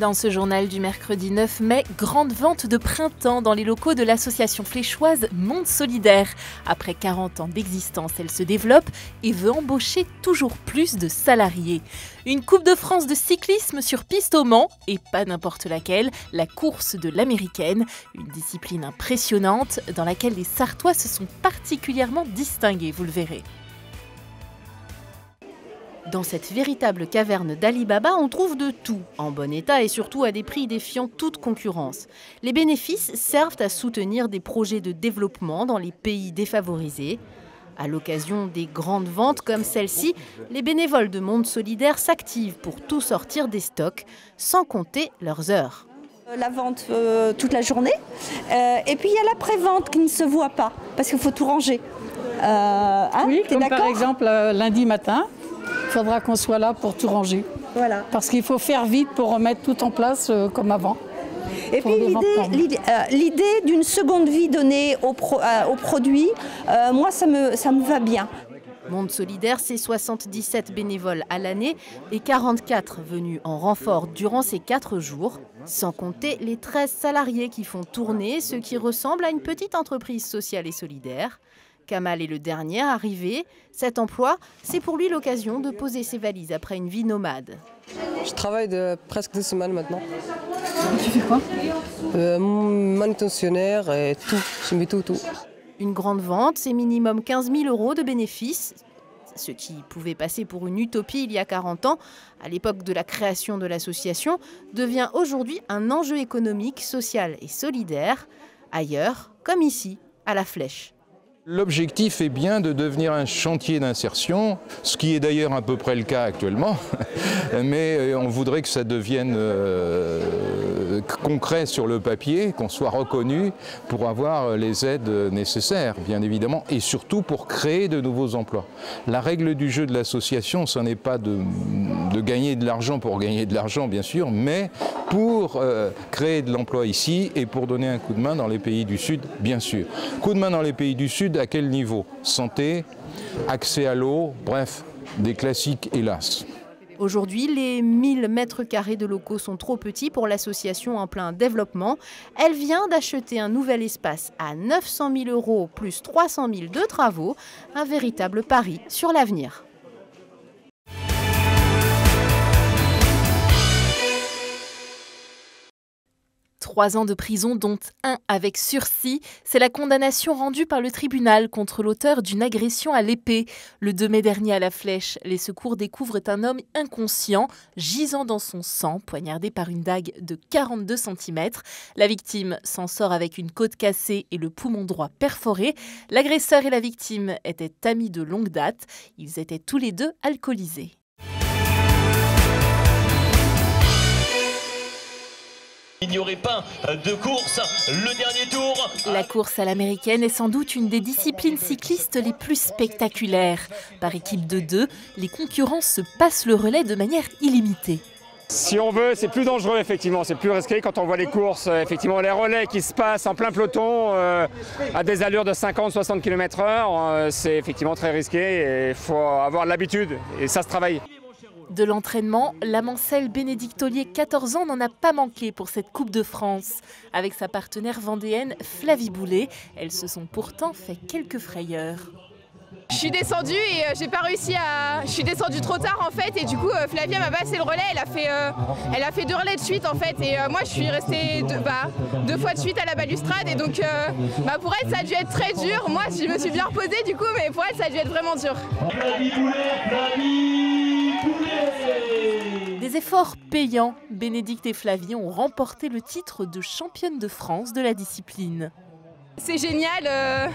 Dans ce journal du mercredi 9 mai, grande vente de printemps dans les locaux de l'association fléchoise Monde Solidaire. Après 40 ans d'existence, elle se développe et veut embaucher toujours plus de salariés. Une Coupe de France de cyclisme sur piste au Mans, et pas n'importe laquelle, la course de l'américaine, une discipline impressionnante dans laquelle les Sartois se sont particulièrement distingués, vous le verrez. Dans cette véritable caverne d'Ali Baba, on trouve de tout, en bon état et surtout à des prix défiant toute concurrence. Les bénéfices servent à soutenir des projets de développement dans les pays défavorisés. À l'occasion des grandes ventes comme celle-ci, les bénévoles de Monde Solidaire s'activent pour tout sortir des stocks, sans compter leurs heures. La vente toute la journée, et puis il y a la pré-vente qui ne se voit pas, parce qu'il faut tout ranger. Oui, comme par exemple lundi matin. Il faudra qu'on soit là pour tout ranger. Voilà. Parce qu'il faut faire vite pour remettre tout en place comme avant. Et puis l'idée d'une seconde vie donnée aux produits, moi ça me va bien. Monde Solidaire, c'est 77 bénévoles à l'année et 44 venus en renfort durant ces 4 jours, sans compter les 13 salariés qui font tourner ce qui ressemble à une petite entreprise sociale et solidaire. Kamal est le dernier arrivé. Cet emploi, c'est pour lui l'occasion de poser ses valises après une vie nomade. Je travaille presque 2 semaines maintenant. Tu fais quoi Manutentionnaire et tout, je mets tout. Une grande vente, c'est minimum 15 000 € de bénéfices. Ce qui pouvait passer pour une utopie il y a 40 ans, à l'époque de la création de l'association, devient aujourd'hui un enjeu économique, social et solidaire, ailleurs comme ici, à La Flèche. L'objectif est bien de devenir un chantier d'insertion, ce qui est d'ailleurs à peu près le cas actuellement, mais on voudrait que ça devienne concret sur le papier, qu'on soit reconnu pour avoir les aides nécessaires, bien évidemment, et surtout pour créer de nouveaux emplois. La règle du jeu de l'association, ce n'est pas de gagner de l'argent pour gagner de l'argent, bien sûr, mais pour créer de l'emploi ici et pour donner un coup de main dans les pays du Sud, bien sûr. Coup de main dans les pays du Sud, à quel niveau? Santé, accès à l'eau, bref, des classiques hélas. Aujourd'hui, les 1000 mètres carrés de locaux sont trop petits pour l'association en plein développement. Elle vient d'acheter un nouvel espace à 900 000 € plus 300 000 de travaux, un véritable pari sur l'avenir. 3 ans de prison, dont 1 avec sursis. C'est la condamnation rendue par le tribunal contre l'auteur d'une agression à l'épée. Le 2 mai dernier à La Flèche, les secours découvrent un homme inconscient, gisant dans son sang, poignardé par une dague de 42 cm. La victime s'en sort avec une côte cassée et le poumon droit perforé. L'agresseur et la victime étaient amis de longue date. Ils étaient tous les deux alcoolisés. Il n'y aurait pas de course, le dernier tour. La course à l'américaine est sans doute une des disciplines cyclistes les plus spectaculaires. Par équipe de 2, les concurrents se passent le relais de manière illimitée. Si on veut, c'est plus dangereux effectivement, c'est plus risqué quand on voit les courses, effectivement les relais qui se passent en plein peloton à des allures de 50-60 km/h, c'est effectivement très risqué et il faut avoir l'habitude et ça se travaille. De l'entraînement, la Mancelle Bénédicte Ollier, 14 ans, n'en a pas manqué pour cette Coupe de France. Avec sa partenaire vendéenne Flavie Boulet, elles se sont pourtant fait quelques frayeurs. Je suis descendue et j'ai pas réussi à... Je suis descendue trop tard en fait et du coup Flavie m'a passé le relais, elle a fait 2 relais de suite en fait et moi je suis restée 2 fois de suite à la balustrade et donc pour elle ça a dû être très dur. Moi je me suis bien reposée du coup mais pour elle ça a dû être vraiment dur. Des efforts payants, Bénédicte et Flavie ont remporté le titre de championne de France de la discipline. C'est génial,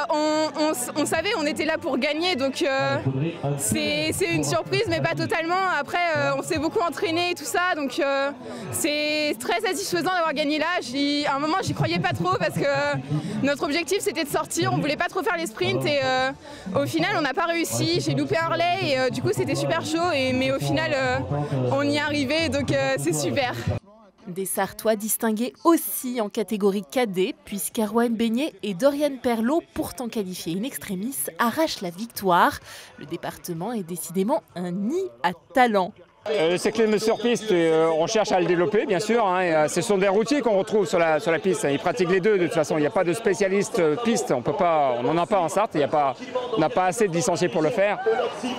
on savait, on était là pour gagner, donc c'est une surprise, mais pas totalement. Après, on s'est beaucoup entraîné et tout ça, donc c'est très satisfaisant d'avoir gagné là. À un moment, j'y croyais pas trop parce que notre objectif c'était de sortir, on voulait pas trop faire les sprints et au final, on n'a pas réussi. J'ai loupé un relais et du coup, c'était super chaud, mais au final, on y est arrivé, donc c'est super. Des Sartois distingués aussi en catégorie cadet, puisqu'Erwan Beignet et Dorian Perlot, pourtant qualifiés in extremis, arrachent la victoire. Le département est décidément un nid à talent. Le cyclisme sur piste, on cherche à le développer bien sûr. Ce sont des routiers qu'on retrouve sur la piste. Ils pratiquent les deux de toute façon. Il n'y a pas de spécialiste piste. On n'en a pas en Sarthe. On n'a pas assez de licenciés pour le faire.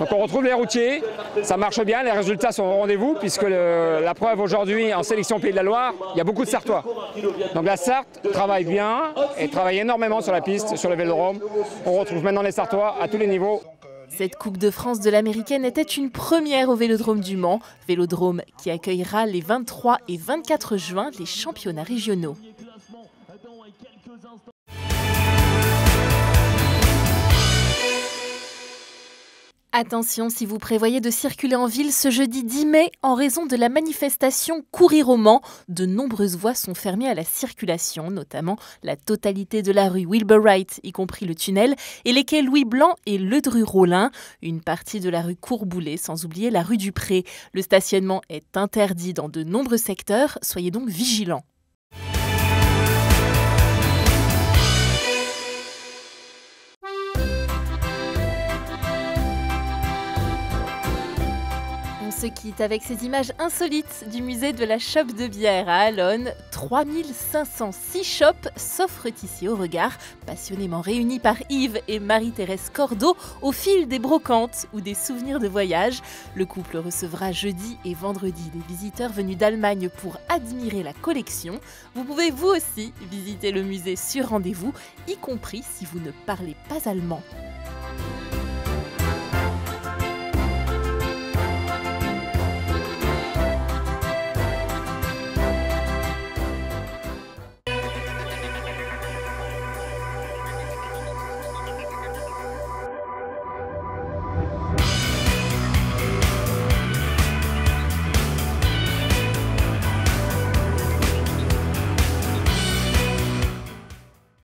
Donc on retrouve les routiers. Ça marche bien. Les résultats sont au rendez-vous puisque la preuve aujourd'hui en sélection Pays de la Loire, il y a beaucoup de Sartois. Donc la Sarthe travaille bien et travaille énormément sur la piste, sur le vélodrome. On retrouve maintenant les Sartois à tous les niveaux. Cette Coupe de France de l'Américaine était une première au Vélodrome du Mans, Vélodrome qui accueillera les 23 et 24 juin les championnats régionaux. Attention, si vous prévoyez de circuler en ville ce jeudi 10 mai, en raison de la manifestation Courir au Mans, de nombreuses voies sont fermées à la circulation, notamment la totalité de la rue Wilbur Wright, y compris le tunnel, et les quais Louis Blanc et Ledru-Rollin, une partie de la rue Courboulet, sans oublier la rue du Pré. Le stationnement est interdit dans de nombreux secteurs, soyez donc vigilants. On se quitte avec ces images insolites du musée de la chope de bière à Allonne. 3506 chopes s'offrent ici au regard, passionnément réunis par Yves et Marie-Thérèse Cordeau au fil des brocantes ou des souvenirs de voyage. Le couple recevra jeudi et vendredi des visiteurs venus d'Allemagne pour admirer la collection. Vous pouvez vous aussi visiter le musée sur rendez-vous, y compris si vous ne parlez pas allemand.